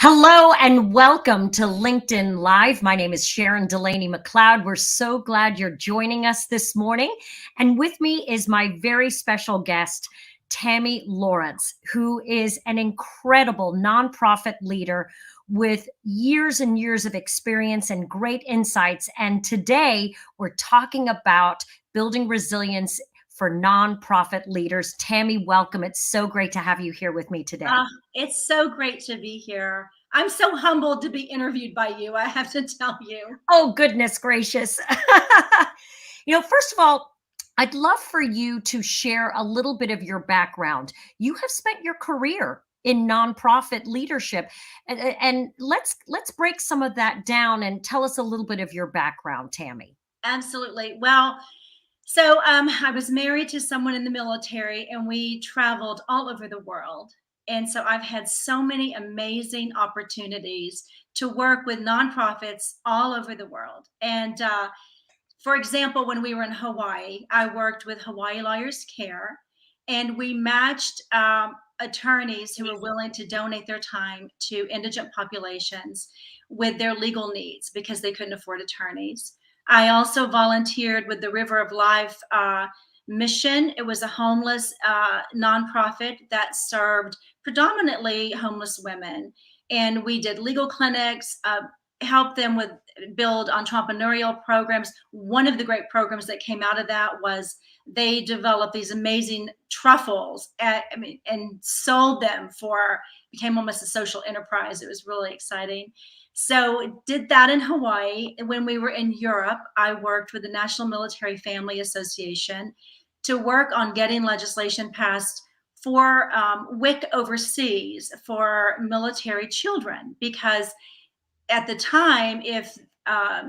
Hello and welcome to LinkedIn Live. My name is Sharon Delaney McCloud. We're so glad you're joining us this morning. And with me is my very special guest, Tammy Laurence, who is an incredible nonprofit leader with years and years of experience and great insights. And today we're talking about building resilience for nonprofit leaders. Tammy, welcome. It's so great to have you here with me today. It's so great to be here. I'm so humbled to be interviewed by you, I have to tell you. Oh, goodness gracious. First of all, I'd love for you to share a little bit of your background. You have spent your career in nonprofit leadership, and let's break some of that down and tell us a little bit of your background, Tammy. Absolutely. Well, so I was married to someone in the military and we traveled all over the world. And so I've had so many amazing opportunities to work with nonprofits all over the world. And for example, when we were in Hawaii, I worked with Hawaii Lawyers Care, and we matched attorneys who were willing to donate their time to indigent populations with their legal needs because they couldn't afford attorneys. I also volunteered with the River of Life mission. It was a homeless nonprofit that served predominantly homeless women. And we did legal clinics, help them with build entrepreneurial programs. One of the great programs that came out of that was they developed these amazing truffles and sold them became almost a social enterprise. It was really exciting. So did that in Hawaii. When we were in Europe, I worked with the National Military Family Association to work on getting legislation passed for WIC overseas for military children, because at the time, if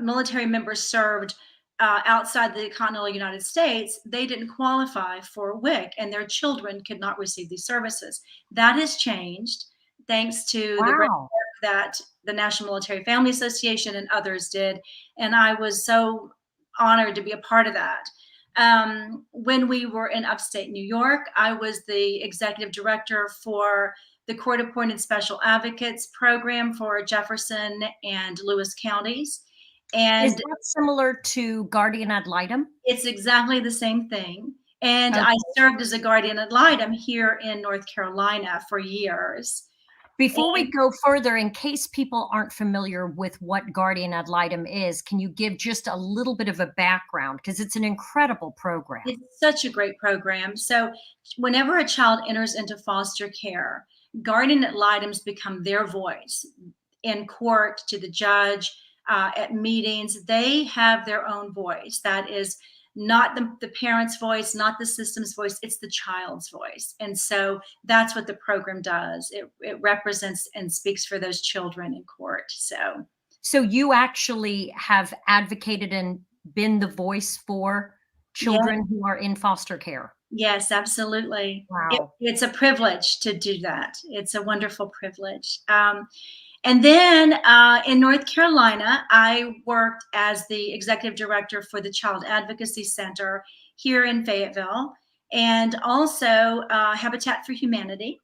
military members served outside the continental United States, they didn't qualify for WIC and their children could not receive these services. That has changed thanks to the great work that the National Military Family Association and others did. And I was so honored to be a part of that. When we were in upstate New York, I was the executive director for the Court Appointed Special Advocates program for Jefferson and Lewis counties. And is that similar to guardian ad litem? It's exactly the same thing. And Okay. I served as a guardian ad litem here in North Carolina for years. Before we go further, in case people aren't familiar with what guardian ad litem is, can you give just a little bit of a background? Because it's an incredible program. It's such a great program. So whenever a child enters into foster care, guardian ad litems become their voice in court, to the judge, at meetings. They have their own voice. That is not the parent's voice, not the system's voice, it's the child's voice. And so that's what the program does. It represents and speaks for those children in court. So you actually have advocated and been the voice for children who are in foster care. Yes, absolutely. Wow. It's a privilege to do that. It's a wonderful privilege. And then in North Carolina, I worked as the executive director for the Child Advocacy Center here in Fayetteville, and also Habitat for Humanity.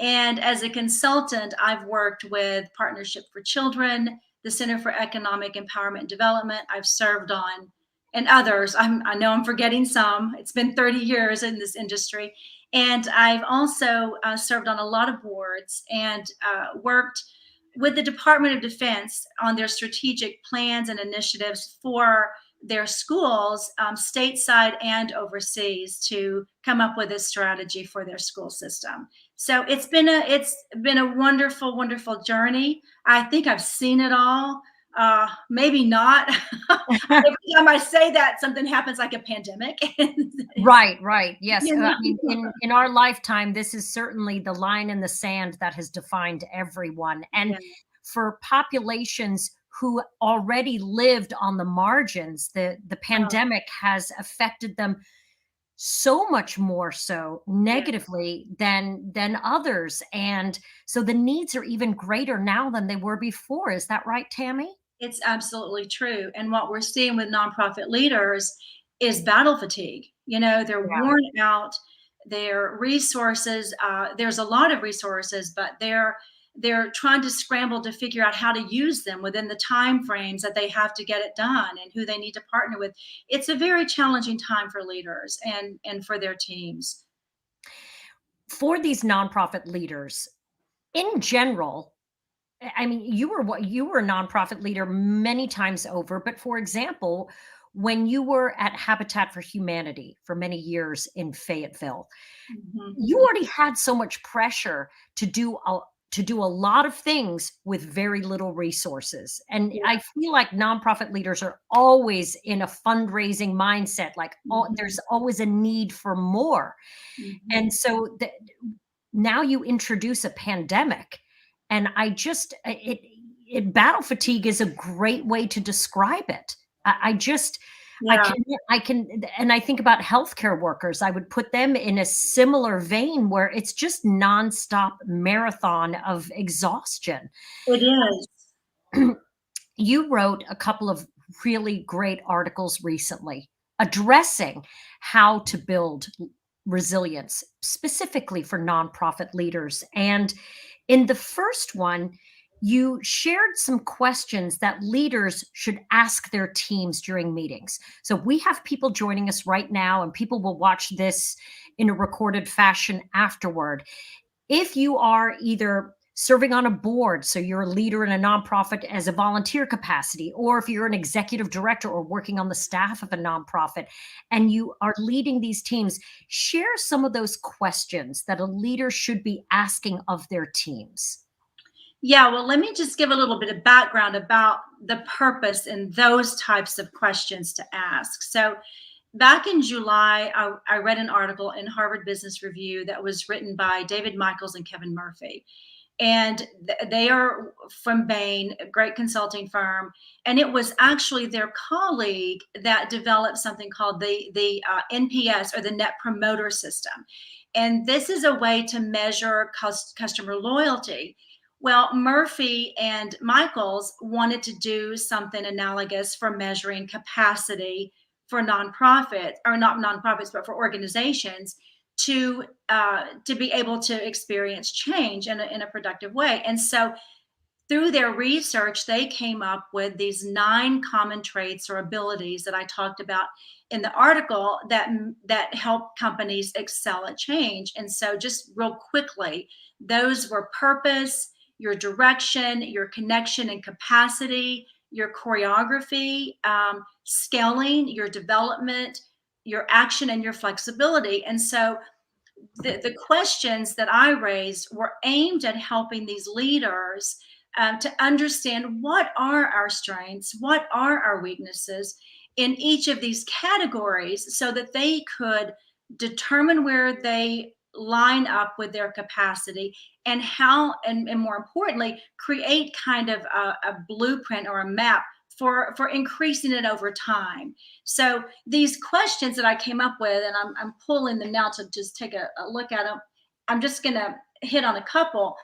And as a consultant, I've worked with Partnership for Children, the Center for Economic Empowerment and Development. I've served on, and others. I know I'm forgetting some. It's been 30 years in this industry. And I've also served on a lot of boards and worked with the Department of Defense on their strategic plans and initiatives for their schools, stateside and overseas, to come up with a strategy for their school system. So it's been a wonderful, wonderful journey. I think I've seen it all. Maybe not. Every time I say that, something happens, like a pandemic. Right. Yes. You know? I mean, in our lifetime, this is certainly the line in the sand that has defined everyone. And for populations who already lived on the margins, the pandemic has affected them so much more so negatively than others. And so the needs are even greater now than they were before. Is that right, Tammy? It's absolutely true. And what we're seeing with nonprofit leaders is battle fatigue. They're worn out. Their resources, there's a lot of resources, but they're trying to scramble to figure out how to use them within the time frames that they have to get it done and who they need to partner with. It's a very challenging time for leaders and for their teams. For these nonprofit leaders, in general, I mean, you were a nonprofit leader many times over, but for example, when you were at Habitat for Humanity for many years in Fayetteville, Mhm. you already had so much pressure to do a lot of things with very little resources. And Yeah. I feel like nonprofit leaders are always in a fundraising mindset, like Mhm. there's always a need for more. Mhm. And so now you introduce a pandemic, and it battle fatigue is a great way to describe it. I just Yeah. I can and I think about healthcare workers. I would put them in a similar vein where it's just nonstop marathon of exhaustion. It is. You wrote a couple of really great articles recently addressing how to build resilience specifically for nonprofit leaders. And in the first one, you shared some questions that leaders should ask their teams during meetings. So we have people joining us right now, and people will watch this in a recorded fashion afterward. If you are either serving on a board, so you're a leader in a nonprofit as a volunteer capacity, or if you're an executive director or working on the staff of a nonprofit and you are leading these teams, share some of those questions that a leader should be asking of their teams. Yeah, well, let me just give a little bit of background about the purpose and those types of questions to ask. So, back in July, I read an article in Harvard Business Review that was written by David Michaels and Kevin Murphy. And they are from Bain, a great consulting firm. And it was actually their colleague that developed something called the NPS, or the Net Promoter System. And this is a way to measure customer loyalty. Well, Murphy and Michaels wanted to do something analogous for measuring capacity for nonprofits, or not nonprofits, but for organizations to be able to experience change in a productive way. And so through their research, they came up with these 9 common traits or abilities that I talked about in the article that help companies excel at change. And so, just real quickly, those were purpose, your direction, your connection and capacity, your choreography, scaling, your development, your action, and your flexibility. And so, the questions that I raised were aimed at helping these leaders to understand what are our strengths, what are our weaknesses in each of these categories, so that they could determine where they line up with their capacity, and how, and more importantly, create kind of a blueprint or a map for increasing it over time. So these questions that I came up with, and I'm pulling them now to just take a look at them. I'm just going to hit on a couple.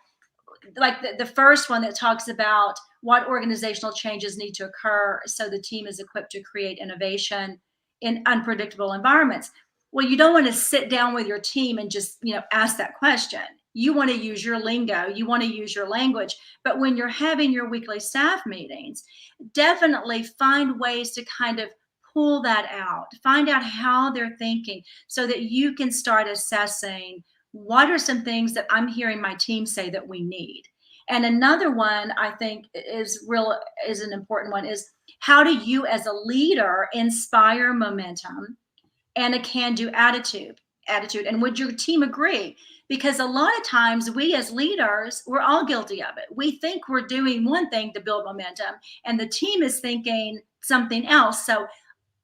Like the first one that talks about what organizational changes need to occur so the team is equipped to create innovation in unpredictable environments. Well, you don't want to sit down with your team and just, ask that question. You want to use your lingo, you want to use your language. But when you're having your weekly staff meetings, definitely find ways to kind of pull that out, find out how they're thinking, so that you can start assessing what are some things that I'm hearing my team say that we need. And another one I think is an important one, is how do you as a leader inspire momentum and a can-do attitude, and would your team agree? Because a lot of times we as leaders, we're all guilty of it. We think we're doing one thing to build momentum, and the team is thinking something else. So,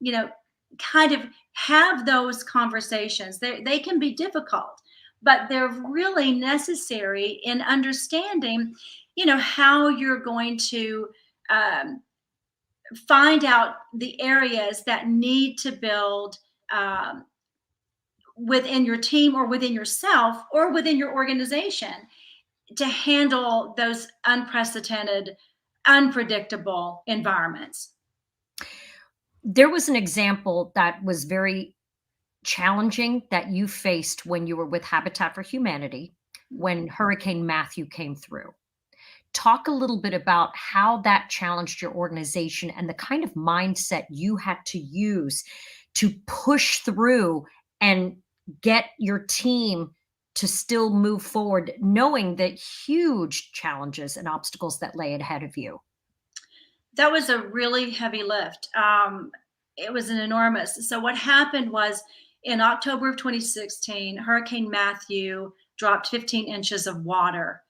you know kind of have those conversations. They can be difficult, but they're really necessary in understanding how you're going to um, find out the areas that need to build um, within your team, or within yourself, or within your organization, to handle those unprecedented, unpredictable environments. There was an example that was very challenging that you faced when you were with Habitat for Humanity when Hurricane Matthew came through. Talk a little bit about how that challenged your organization and the kind of mindset you had to use to push through and get your team to still move forward, knowing the huge challenges and obstacles that lay ahead of you. That was a really heavy lift. It was an enormous. So what happened was in October of 2016, Hurricane Matthew dropped 15 inches of water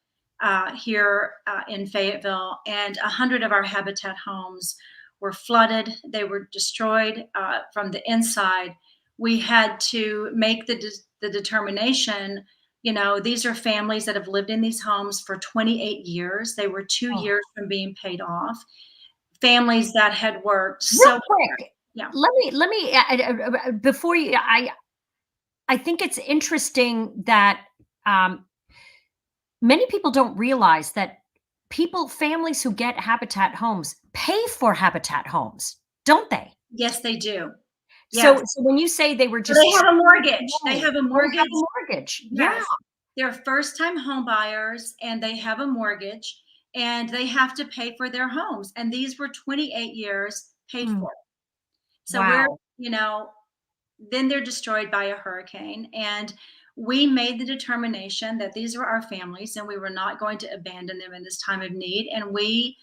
here in Fayetteville, and 100 of our Habitat homes were flooded. They were destroyed from the inside. We had to make the determination. You know, these are families that have lived in these homes for 28 years. They were 2 years from being paid off. Families that had worked so Real quick, yeah. let me before you, I think it's interesting that many people don't realize that families who get Habitat homes pay for Habitat homes, don't they? Yes, they do. So, Yes. so when you say they were So just they have a mortgage. They chipping have a away, they have mortgage. a mortgage. Yeah. Yes. They're first-time home buyers and they have a mortgage and they have to pay for their homes. And these were 28 years paid Mm, for. So we're, wow. you know, then they're destroyed by a hurricane. And we made the determination that these were our families and we were not going to abandon them in this time of need. And we,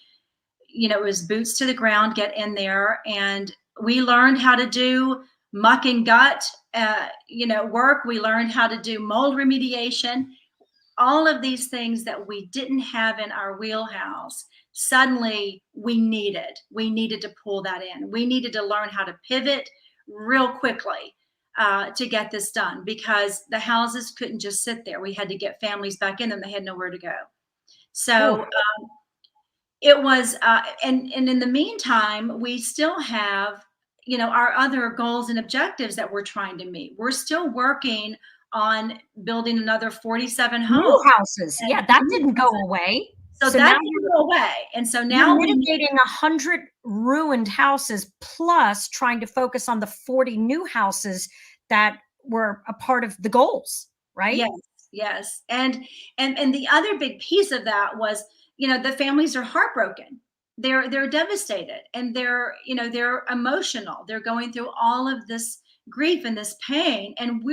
you know, it was boots to the ground, get in there. And we learned how to do muck and gut, work. We learned how to do mold remediation, all of these things that we didn't have in our wheelhouse. Suddenly we needed to pull that in. We needed to learn how to pivot real quickly to get this done because the houses couldn't just sit there. We had to get families back in them. They had nowhere to go. Ooh, So it was, and in the meantime, we still have, you know, our other goals and objectives that we're trying to meet. We're still working on building another 47 homes. new houses. Yeah, that didn't go away. So So that now didn't go away. And so you're now we mitigating 100 ruined houses plus trying to focus on the 40 new houses that were a part of the goals, right? yes, yes. And the other big piece of that was, you know, the families are heartbroken. They're devastated and they're emotional. They're going through all of this grief and this pain and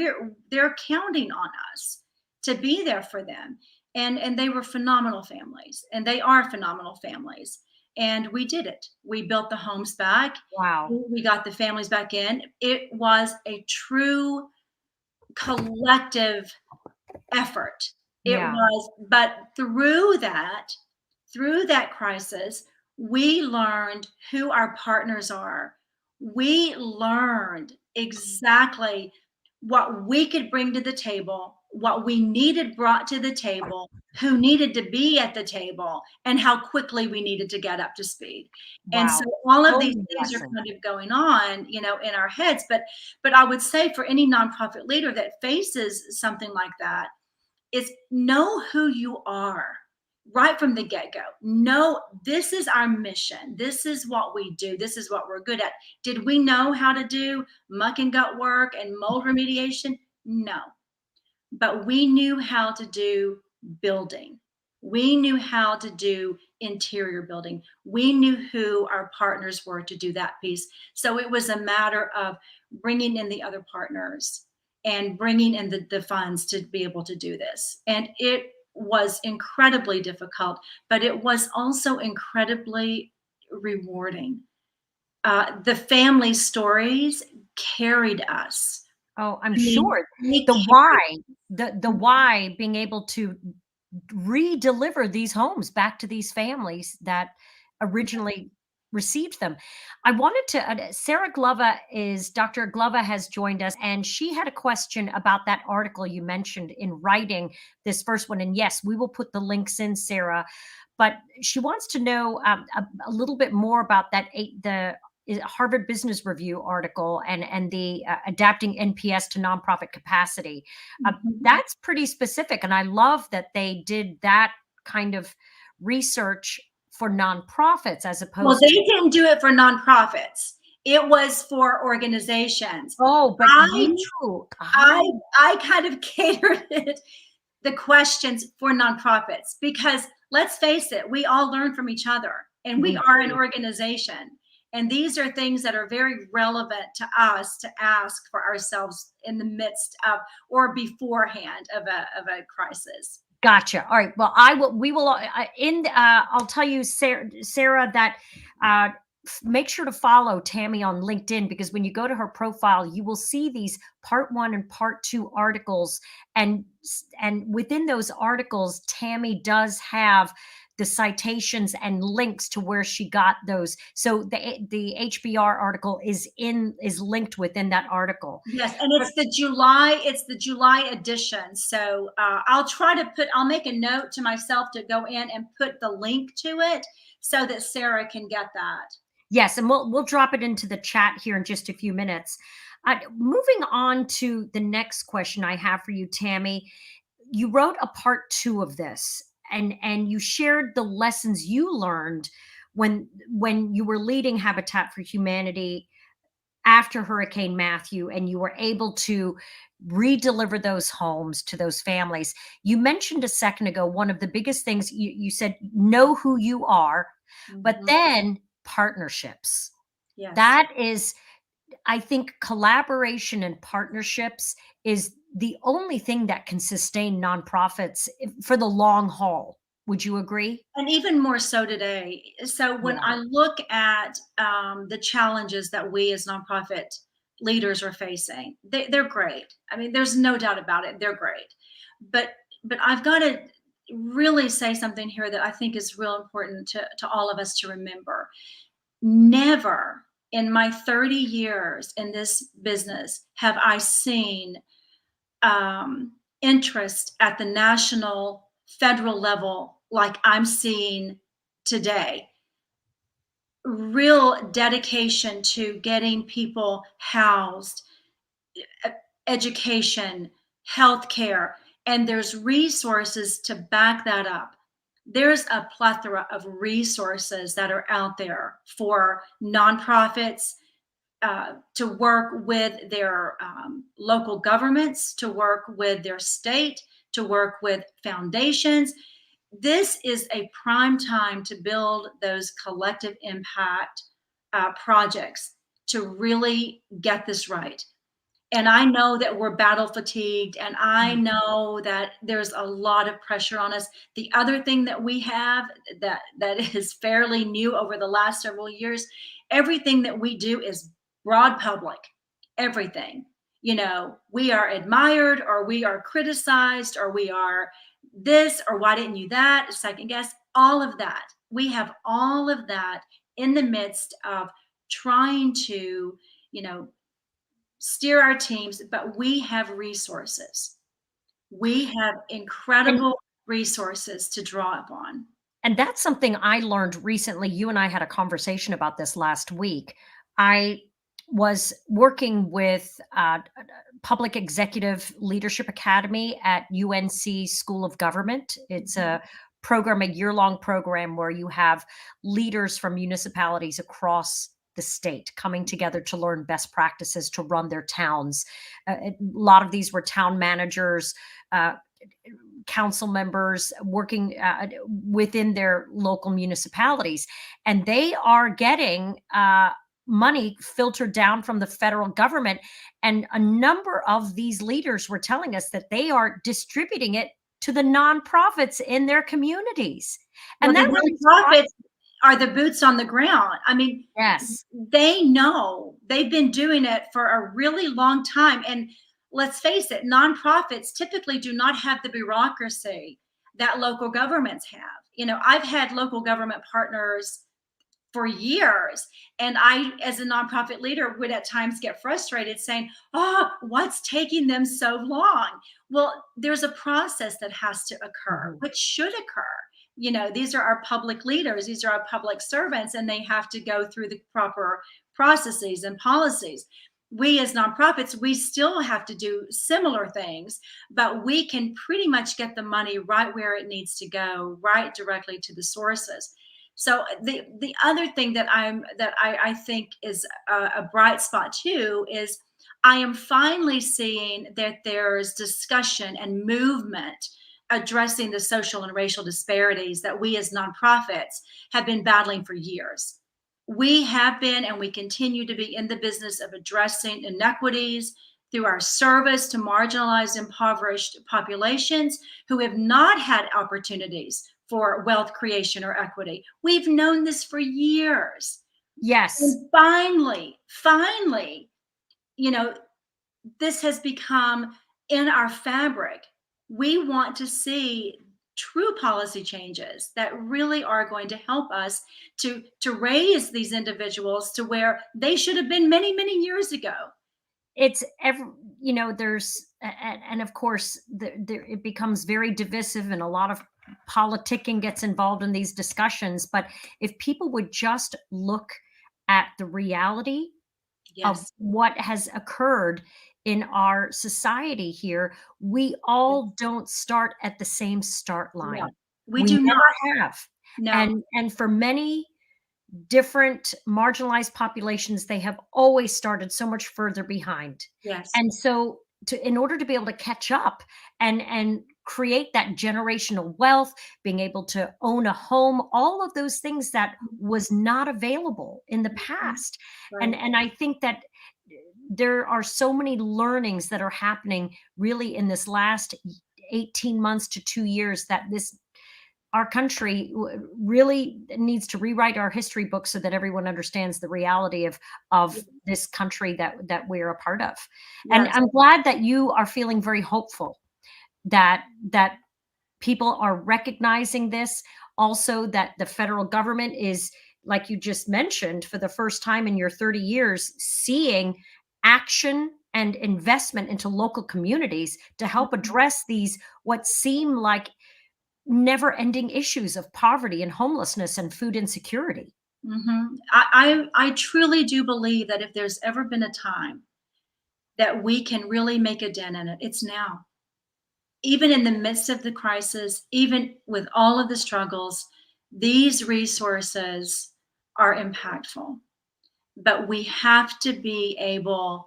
they're counting on us to be there for them. And they were phenomenal families and they are phenomenal families. And we did it. We built the homes back. Wow. We got the families back in. It was a true collective effort. It Yeah. was, but through that crisis, we learned who our partners are. We learned exactly what we could bring to the table, what we needed brought to the table, who needed to be at the table, and how quickly we needed to get up to speed. And so Wow. all of So these many things are lessons. kind of going on, you know, in our heads. But I would say for any nonprofit leader that faces something like that, is know who you are right from the get-go. Know this is our mission. This is what we do. This is what we're good at. Did we know how to do muck and gut work and mold remediation? No. But we knew how to do building. We knew how to do interior building. We knew who our partners were to do that piece. So it was a matter of bringing in the other partners and bringing in the funds to be able to do this. And it was incredibly difficult, but it was also incredibly rewarding. The family stories carried us. Oh, I'm I mean, sure. we The carried. why, the why being able to re-deliver these homes back to these families that originally received them. I wanted to Sarah Glova is Dr. Glova has joined us and she had a question about that article you mentioned in writing this first one. And yes, we will put the links in, Sarah, but she wants to know a little bit more about the Harvard Business Review article and the adapting NPS to nonprofit capacity. Mhm. That's pretty specific, and I love that they did that kind of research for nonprofits as Well, opposed they to. didn't do it for nonprofits. It was for organizations. Oh, but I you, I kind of catered it, the questions for nonprofits because let's face it, we all learn from each other, and we are an organization. And these are things that are very relevant to us to ask for ourselves in the midst of or beforehand of a crisis. Gotcha. All right. Well, we will, I'll tell you, Sarah, that make sure to follow Tammy on LinkedIn, because when you go to her profile, you will see these part 1 and part 2 articles. And within those articles, Tammy does have the citations and links to where she got those. So the HBR article is linked within that article. Yes, and it's the July edition. So I'll make a note to myself to go in and put the link to it so that Sarah can get that. Yes, and we'll drop it into the chat here in just a few minutes. Moving on to the next question I have for you, Tammy. You wrote a part 2 of this, and you shared the lessons you learned when you were leading Habitat for Humanity after Hurricane Matthew, and you were able to redeliver those homes to those families. You mentioned a second ago, one of the biggest things you said, know who you are, but then partnerships. Yes. That is, I think collaboration and partnerships is the only thing that can sustain nonprofits for the long haul. Would you agree? And even more so today. So when I look at the challenges that we as nonprofit leaders are facing, they're great. I mean, there's no doubt about it. They're great. But I've got to really say something here that I think is real important to all of us to remember. Never in my 30 years in this business have I seen interest at the national, federal level like I'm seeing today. Real dedication to getting people housed, education, healthcare, and there's resources to back that up. There's a plethora of resources that are out there for nonprofits to work with their local governments, to work with their state, to work with foundations. This is a prime time to build those collective impact projects to really get this right. And I know that we're battle fatigued, and I know that there's a lot of pressure on us. The other thing that we have that is fairly new over the last several years, everything that we do is broad public. Everything. You know, we are admired, or we are criticized, or we are this, or why didn't you that, second guess, all of that. We have all of that in the midst of trying to, steer our teams, but we have resources. We have incredible resources to draw upon. And that's something I learned recently. You and I had a conversation about this last week. I was working with Public Executive Leadership Academy at UNC School of Government. It's a program, a year-long program where you have leaders from municipalities across the state coming together to learn best practices to run their towns. A lot of these were town managers, council members working within their local municipalities, and they are getting money filtered down from the federal government. And a number of these leaders were telling us that they are distributing it to the nonprofits in their communities. And well, that really nonprofits are the boots on the ground. I mean, yes, they know, they've been doing it for a really long time. And let's face it, nonprofits typically do not have the bureaucracy that local governments have. I've had local government partners for years, and I, as a nonprofit leader, would at times get frustrated saying, oh, what's taking them so long? Well, there's a process that has to occur, which should occur. These are our public leaders, these are our public servants, and they have to go through the proper processes and policies. We as nonprofits, we still have to do similar things, but we can pretty much get the money right where it needs to go, right directly to the sources. So the other thing that I think is a bright spot too is I am finally seeing that there's discussion and movement addressing the social and racial disparities that we as nonprofits have been battling for years. We have been and we continue to be in the business of addressing inequities through our service to marginalized, impoverished populations who have not had opportunities for wealth creation or equity. We've known this for years. Yes. And finally, this has become in our fabric. We want to see true policy changes that really are going to help us to raise these individuals to where they should have been many, many years ago. It's there's, and of course, it becomes very divisive, and a lot of politicking gets involved in these discussions. But if people would just look at the reality of Yes. what has occurred in our society here, we all don't start at the same start line. No, we We do not. never have. No. And for many different marginalized populations, they have always started so much further behind. Yes. And so in order to be able to catch up and create that generational wealth, being able to own a home, all of those things that was not available in the past. Right. And I think that there are so many learnings that are happening really in this last 18 months to 2 years, that our country really needs to rewrite our history books so that everyone understands the reality of this country that we're a part of. And Yes. I'm glad that you are feeling very hopeful that people are recognizing this. Also, that the federal government is, like you just mentioned, for the first time in your 30 years, seeing action and investment into local communities to help address these what seem like never-ending issues of poverty and homelessness and food insecurity. Mm-hmm. I truly do believe that if there's ever been a time that we can really make a dent in it, it's now. Even in the midst of the crisis, even with all of the struggles, these resources are impactful. But we have to be able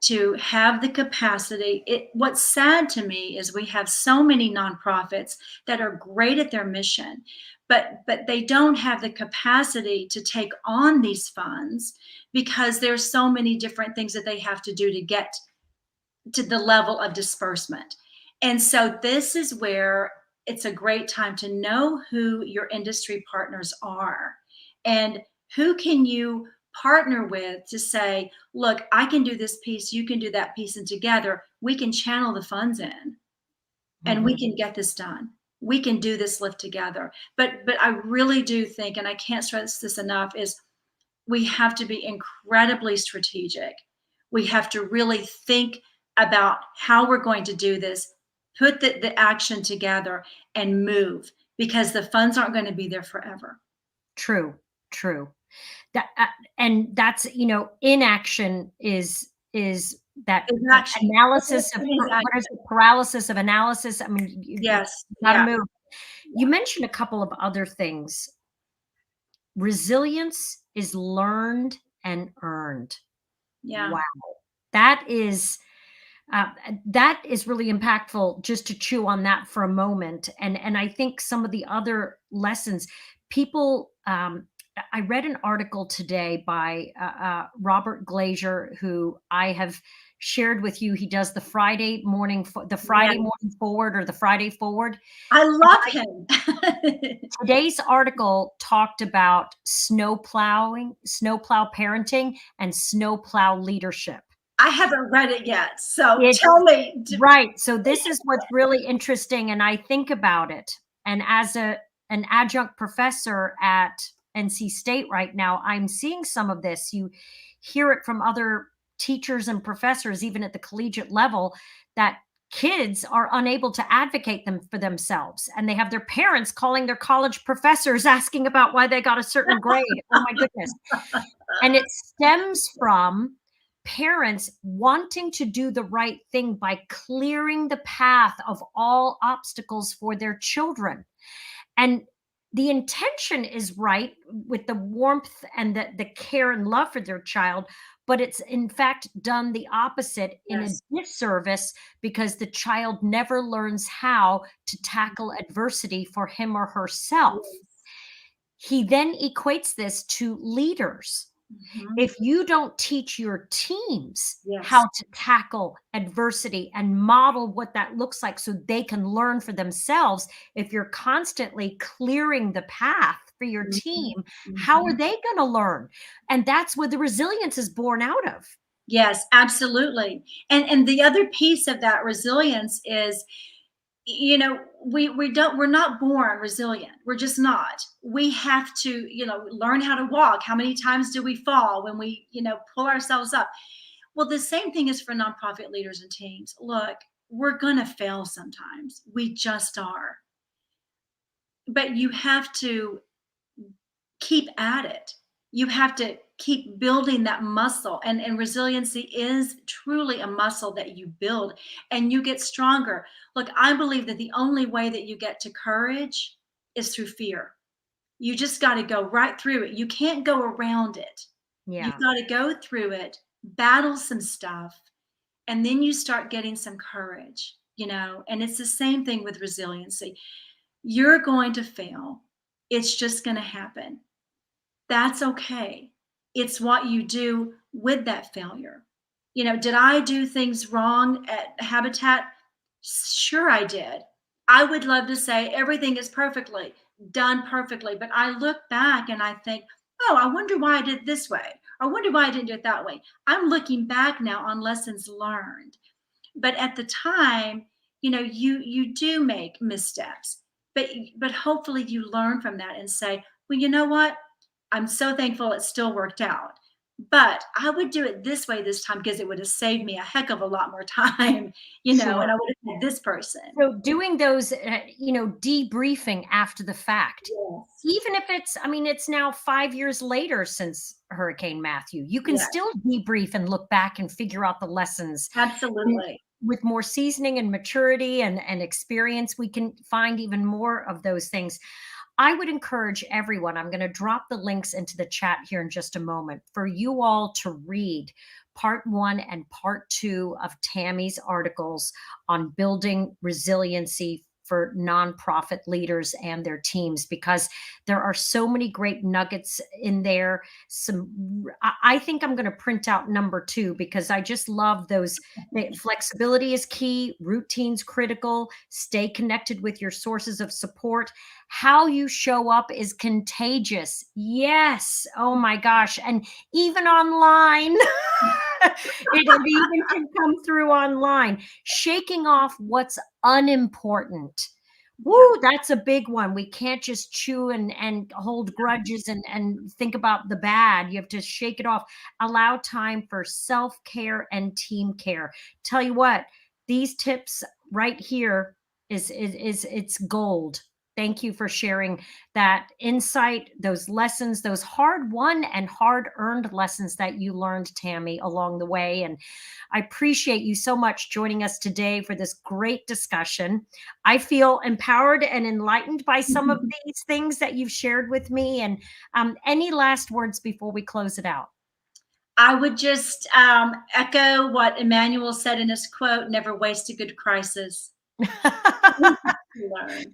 to have the capacity. What's sad to me is we have so many nonprofits that are great at their mission, but they don't have the capacity to take on these funds because there's so many different things that they have to do to get to the level of disbursement. And so this is where it's a great time to know who your industry partners are and who can you partner with to say, look, I can do this piece, you can do that piece, and together we can channel the funds in and we can get this done. We can do this lift together. But I really do think, and I can't stress this enough, is we have to be incredibly strategic. We have to really think about how we're going to do this, put the action together and move, because the funds aren't going to be there forever. True. That and that's, inaction is that Inaction. analysis of Inaction. what is it, paralysis of analysis. I mean, Yes. you gotta move. You mentioned a couple of other things. Resilience is learned and earned. Yeah. Wow. That is that is really impactful, just to chew on that for a moment. And I think some of the other lessons, people, I read an article today by Robert Glazier, who I have shared with you. He does the Friday morning forward, or the Friday forward. I love him. Today's article talked about snowplow parenting, and snowplow leadership. I haven't read it yet, so tell me. Right. So this is what's really interesting, and I think about it. And as an adjunct professor at NC State right now, I'm seeing some of this. You hear it from other teachers and professors, even at the collegiate level, that kids are unable to advocate for themselves, and they have their parents calling their college professors asking about why they got a certain grade. Oh my goodness. And it stems from parents wanting to do the right thing by clearing the path of all obstacles for their children. And the intention is right, with the warmth and the care and love for their child, but it's in fact done the opposite in a Yes. disservice because the child never learns how to tackle adversity for him or herself. Yes. He then equates this to leaders. Mhm. If you don't teach your teams how Yes. to tackle adversity and model what that looks like so they can learn for themselves, if you're constantly clearing the path for your Mhm. team, how are Mhm. they going to learn? And that's where the resilience is born out of. Yes, absolutely. And the other piece of that resilience is, we're not born resilient. We're just not. We have to, learn how to walk. How many times do we fall when we, pull ourselves up? Well, the same thing is for nonprofit leaders and teams. Look, we're going to fail sometimes. We just are. But you have to keep at it. You have to keep building that muscle. And resiliency is truly a muscle that you build and you get stronger. Look, I believe that the only way that you get to courage is through fear. You just got to go right through it. You can't go around it. You've Yeah. got to go through it, battle some stuff, and then you start getting some courage, and it's the same thing with resiliency. You're going to fail. It's just going to happen. That's okay. It's what you do with that failure. Did I do things wrong at Habitat? Sure, I did. I would love to say everything is perfectly done perfectly, but I look back and I think, oh, I wonder why I did it this way. I wonder why I didn't do it that way. I'm looking back now on lessons learned. But at the time, you do make missteps, but hopefully you learn from that and say, well, you know what? I'm so thankful it still worked out. But I would do it this way this time because it would have saved me a heck of a lot more time, Sure. and I would have had this person. So doing those, debriefing after the fact, Yes. even if it's, I mean, it's now 5 years later since Hurricane Matthew, you can Yes, still debrief and look back and figure out the lessons. And absolutely. with more seasoning and maturity and experience, we can find even more of those things. I would encourage everyone, I'm going to drop the links into the chat here in just a moment, for you all to read part one and part two of Tammy's articles on building resiliency for nonprofit leaders and their teams, because there are so many great nuggets in there. I think I'm going to print out number two because I just love those. Flexibility is key, routines critical, stay connected with your sources of support. How you show up is contagious. Yes. Oh my gosh. And even online, it even can come through online. Shaking off what's unimportant. Yeah. Woo, that's a big one. We can't just chew and hold grudges and think about the bad. You have to shake it off. Allow time for self-care and team care. Tell you what, these tips right here is it's gold. Thank you for sharing that insight, those lessons, those hard won and hard earned lessons that you learned, Tammy, along the way. And I appreciate you so much joining us today for this great discussion. I feel empowered and enlightened by some of these things that you've shared with me. And any last words before we close it out? I would just echo what Emmanuel said in his quote, never waste a good crisis. Learn.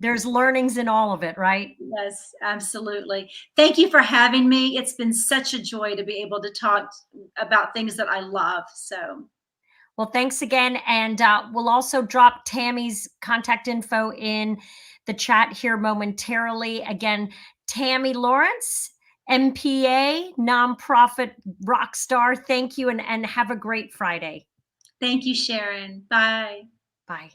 There's learnings in all of it, right? Yes, absolutely. Thank you for having me. It's been such a joy to be able to talk about things that I love. So, Well, thanks again. And we'll also drop Tammy's contact info in the chat here momentarily. Again, Tammy Laurence, MPA, nonprofit rock star. Thank you and have a great Friday. thank you, Sharon. Bye. Bye.